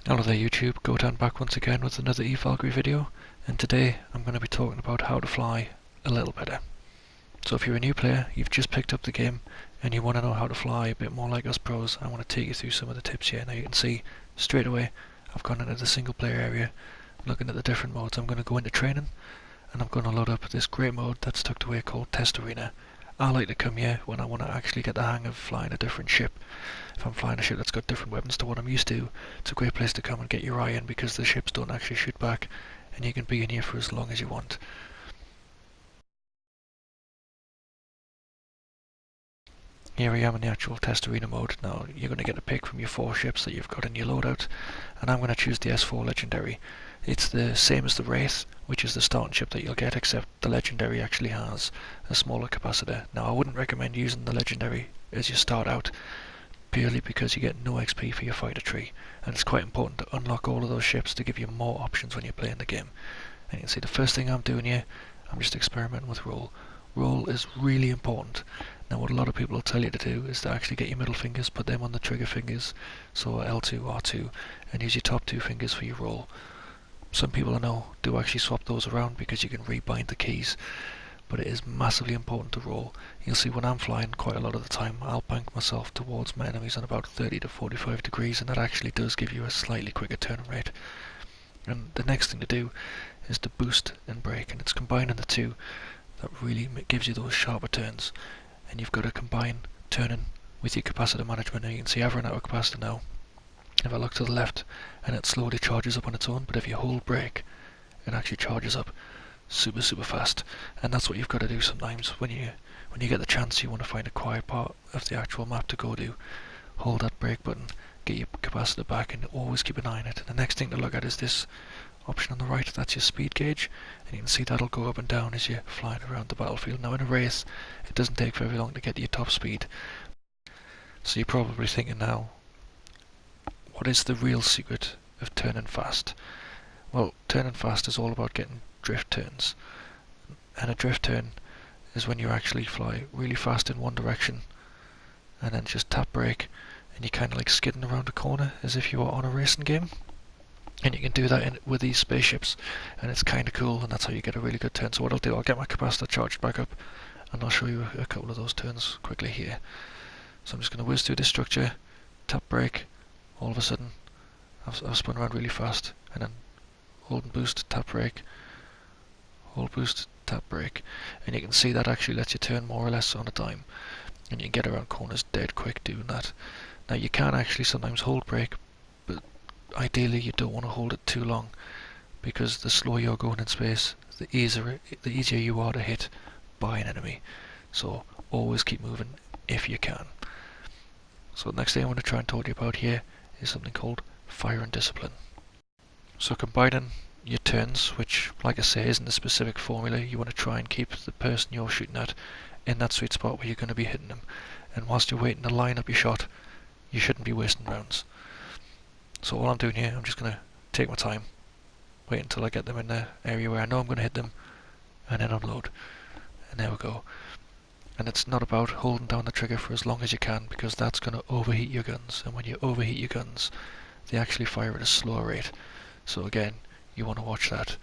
Hello there YouTube, Goatan back once again with another Eve Valkyrie video, and today I'm going to be talking about how to fly a little better. So if you're a new player, you've just picked up the game, and you want to know how to fly a bit more like us pros, I want to take you through some of the tips here. Now you can see straight away I've gone into the single player area, looking at the different modes. I'm going to go into training, and I'm going to load up this great mode that's tucked away called Castorena. I like to come here when I want to actually get the hang of flying a different ship. If I'm flying a ship that's got different weapons to what I'm used to, it's a great place to come and get your eye in because the ships don't actually shoot back and you can be in here for as long as you want. Here I am in the actual Castorena mode. Now you're going to get a pick from your 4 ships that you've got in your loadout, and I'm going to choose the S4 Legendary. It's the same as the Wraith, which is the starting ship that you'll get, except the Legendary actually has a smaller capacitor. Now I wouldn't recommend using the Legendary as you start out, purely because you get no XP for your fighter tree, and it's quite important to unlock all of those ships to give you more options when you're playing the game. And you can see the first thing I'm doing here, I'm just experimenting with roll. Roll is really important. Now what a lot of people will tell you to do is to actually get your middle fingers, put them on the trigger fingers, so L2, R2, and use your top 2 fingers for your roll. Some people I know do actually swap those around because you can rebind the keys, but it is massively important to roll. You'll see when I'm flying, quite a lot of the time I'll bank myself towards my enemies on about 30 to 45 degrees, and that actually does give you a slightly quicker turn rate. And the next thing to do is to boost and brake, and it's combining the two that really gives you those sharper turns. And you've got to combine turning with your capacitor management. Now you can see I've run out of capacitor now. If I look to the left, and it slowly charges up on its own, but if you hold brake, it actually charges up super fast. And that's what you've got to do sometimes when you get the chance. You want to find a quiet part of the actual map to go to, hold that brake button, get your capacitor back, and always keep an eye on it. And the next thing to look at is this option on the right. That's your speed gauge, and you can see that'll go up and down as you're flying around the battlefield. Now in a race it doesn't take very long to get to your top speed, so you're probably thinking now, what is the real secret of turning fast? Well, turning fast is all about getting drift turns, and a drift turn is when you actually fly really fast in one direction and then just tap brake, and you're kind of like skidding around a corner as if you were on a racing game. And you can do that with these spaceships, and it's kind of cool, and that's how you get a really good turn. So what I'll do, I'll get my capacitor charged back up, and I'll show you a couple of those turns quickly here. So I'm just going to whiz through this structure, tap brake, all of a sudden I've spun around really fast, and then hold and boost, tap brake, hold boost, tap brake, and you can see that actually lets you turn more or less on a dime, and you can get around corners dead quick doing that. Now you can actually sometimes hold brake, but ideally you don't want to hold it too long, because the slower you're going in space, the easier you are to hit by an enemy. So always keep moving if you can. So the next thing I want to try and talk to you about here is something called fire and discipline. So combining your turns, which like I say isn't a specific formula, you want to try and keep the person you're shooting at in that sweet spot where you're going to be hitting them, and whilst you're waiting to line up your shot, you shouldn't be wasting rounds. So all I'm doing here, I'm just going to take my time, wait until I get them in the area where I know I'm going to hit them, and then unload. And there we go. And it's not about holding down the trigger for as long as you can, because that's going to overheat your guns, and when you overheat your guns, they actually fire at a slower rate. So again, you want to watch that.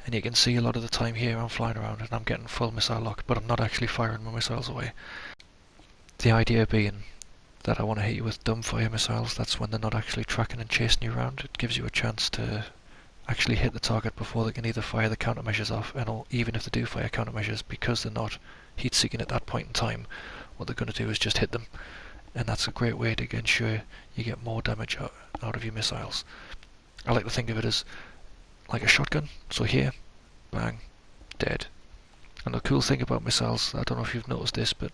And you can see a lot of the time here I'm flying around and I'm getting full missile lock, but I'm not actually firing my missiles away. The idea being that I want to hit you with dumbfire missiles. That's when they're not actually tracking and chasing you around. It gives you a chance to actually hit the target before they can either fire the countermeasures off, and even if they do fire countermeasures, because they're not heat seeking at that point in time, what they're going to do is just hit them, and that's a great way to ensure you get more damage out of your missiles. I like to think of it as like a shotgun. So here, bang, dead. And the cool thing about missiles, I don't know if you've noticed this, but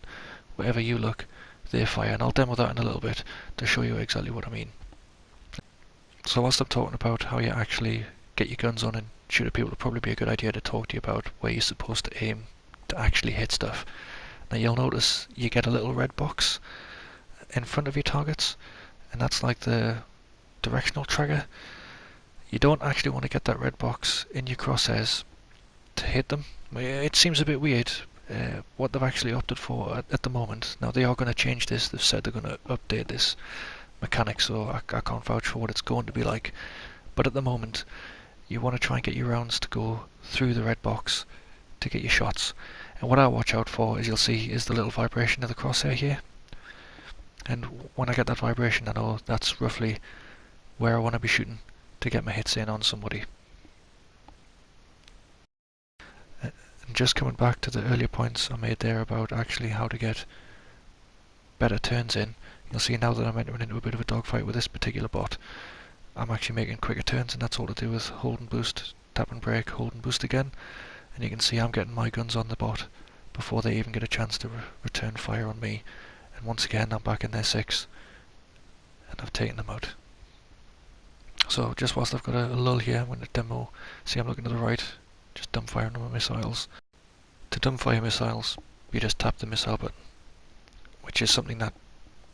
wherever you look, they fire, and I'll demo that in a little bit to show you exactly what I mean. So whilst I'm talking about how you actually get your guns on and shoot at people, it'll probably be a good idea to talk to you about where you're supposed to aim to actually hit stuff. Now you'll notice you get a little red box in front of your targets, and that's like the directional trigger. You don't actually want to get that red box in your crosshairs to hit them. It seems a bit weird, what they've actually opted for at the moment. Now they are going to change this, they've said they're going to update this, mechanics, so I can't vouch for what it's going to be like. But at the moment, you want to try and get your rounds to go through the red box to get your shots. And what I watch out for, as you'll see, is the little vibration of the crosshair here. And when I get that vibration, I know that's roughly where I want to be shooting to get my hits in on somebody. And just coming back to the earlier points I made there about actually how to get better turns in, you'll see now that I'm entering into a bit of a dogfight with this particular bot, I'm actually making quicker turns, and that's all to do with hold and boost, tap and brake, hold and boost again. And you can see I'm getting my guns on the bot before they even get a chance to return fire on me. And once again I'm back in their 6 and I've taken them out. So just whilst I've got a lull here, I'm going to demo. See, I'm looking to the right, just dump firing on my missiles. To dump fire missiles, you just tap the missile button, which is something that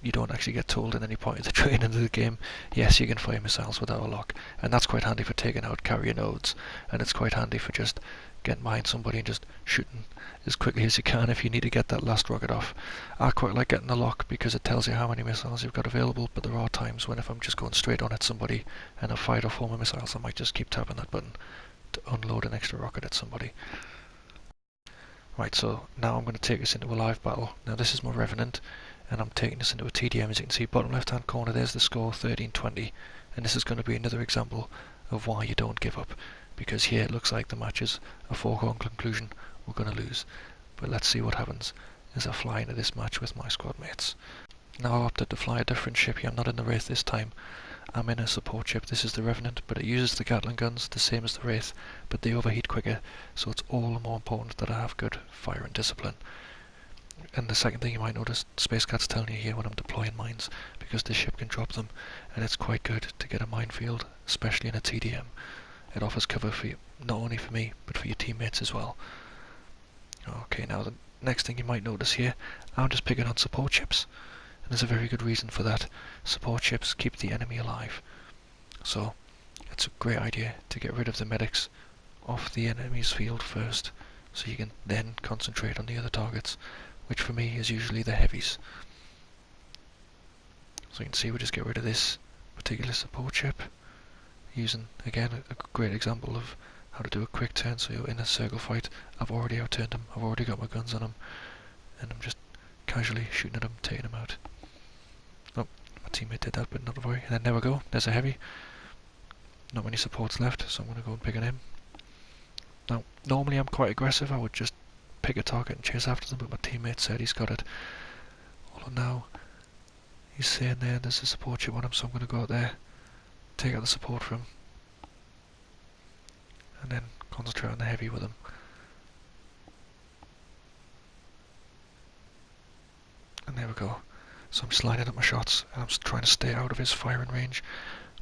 you don't actually get told at any point of the training of the game. Yes, you can fire missiles without a lock, and that's quite handy for taking out carrier nodes, and it's quite handy for just getting behind somebody and just shooting as quickly as you can if you need to get that last rocket off. I quite like getting the lock because it tells you how many missiles you've got available, but there are times when if I'm just going straight on at somebody and I've fired off all my missiles, I might just keep tapping that button to unload an extra rocket at somebody. Right, so now I'm going to take us into a live battle. Now this is my Revenant, and I'm taking this into a TDM. As you can see, bottom left hand corner, there's the score, 1320, and this is going to be another example of why you don't give up, because here it looks like the match is a foregone conclusion, we're going to lose. But let's see what happens as I fly into this match with my squad mates. Now I opted to fly a different ship here. I'm not in the Wraith this time, I'm in a support ship. This is the Revenant, but it uses the Gatling guns, the same as the Wraith, but they overheat quicker, so it's all the more important that I have good fire and discipline. And the second thing you might notice, Space Cat's telling you here when I'm deploying mines, because this ship can drop them, and it's quite good to get a minefield, especially in a TDM. It offers cover for you, not only for me, but for your teammates as well. Okay, now the next thing you might notice here, I'm just picking on support ships, and there's a very good reason for that. Support ships keep the enemy alive, so it's a great idea to get rid of the medics off the enemy's field first, so you can then concentrate on the other targets, which for me is usually the heavies. So you can see we just get rid of this particular support ship, using again a great example of how to do a quick turn. So you're in a circle fight, I've already outturned him, I've already got my guns on him, and I'm just casually shooting at him, taking him out. Oh, my teammate did that, but not to worry. And then there we go, there's a heavy. Not many supports left, so I'm going to go and pick on him. Now, normally I'm quite aggressive, I would just pick a target and chase after them, but my teammate said he's got it. Although now, he's saying there's a support ship on him, so I'm going to go out there, take out the support from him, and then concentrate on the heavy with him. And there we go. So I'm just lining up my shots, and I'm trying to stay out of his firing range,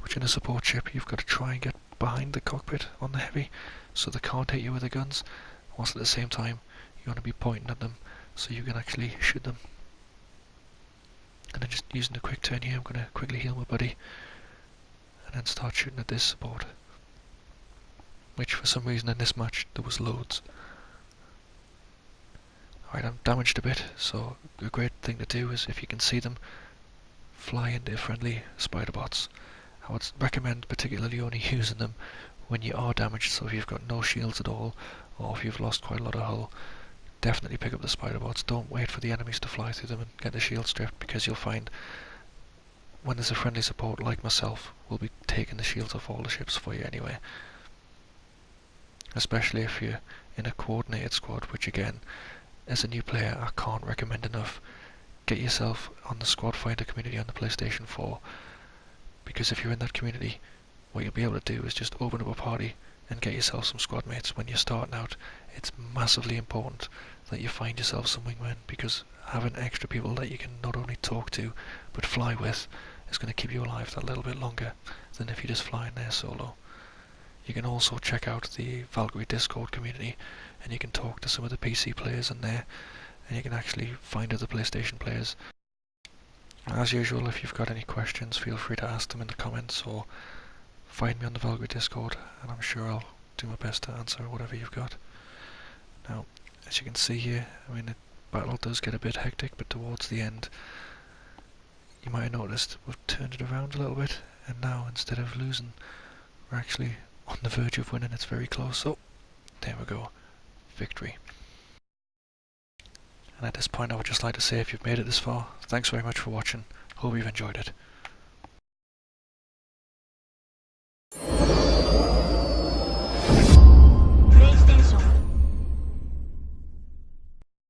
which in a support ship you've got to try and get behind the cockpit on the heavy, so they can't hit you with the guns, whilst at the same time you want to be pointing at them so you can actually shoot them. And then just using a quick turn here, I'm going to quickly heal my buddy, and then start shooting at this support, which for some reason in this match there was loads. Alright, I'm damaged a bit, so a great thing to do is, if you can see them, fly into friendly spider bots. I would recommend particularly only using them when you are damaged, so if you've got no shields at all, or if you've lost quite a lot of hull, definitely pick up the spider bots. Don't wait for the enemies to fly through them and get the shield stripped, because you'll find when there's a friendly support like myself, we'll be taking the shields off all the ships for you anyway. Especially if you're in a coordinated squad, which again, as a new player, I can't recommend enough. Get yourself on the Squad Finder community on the PlayStation 4, because if you're in that community, what you'll be able to do is just open up a party and get yourself some squad mates when you're starting out. It's massively important that you find yourself some wingmen, because having extra people that you can not only talk to but fly with is going to keep you alive that little bit longer than if you just fly in there solo. You can also check out the Valkyrie Discord community, and you can talk to some of the PC players in there, and you can actually find other PlayStation players. As usual, if you've got any questions, feel free to ask them in the comments, or find me on the Valkyrie Discord, and I'm sure I'll do my best to answer whatever you've got. Now, as you can see here, I mean, the battle does get a bit hectic, but towards the end, you might have noticed, we've turned it around a little bit, and now instead of losing, we're actually on the verge of winning. It's very close. Oh, there we go. Victory. And at this point I would just like to say, if you've made it this far, thanks very much for watching. Hope you've enjoyed it.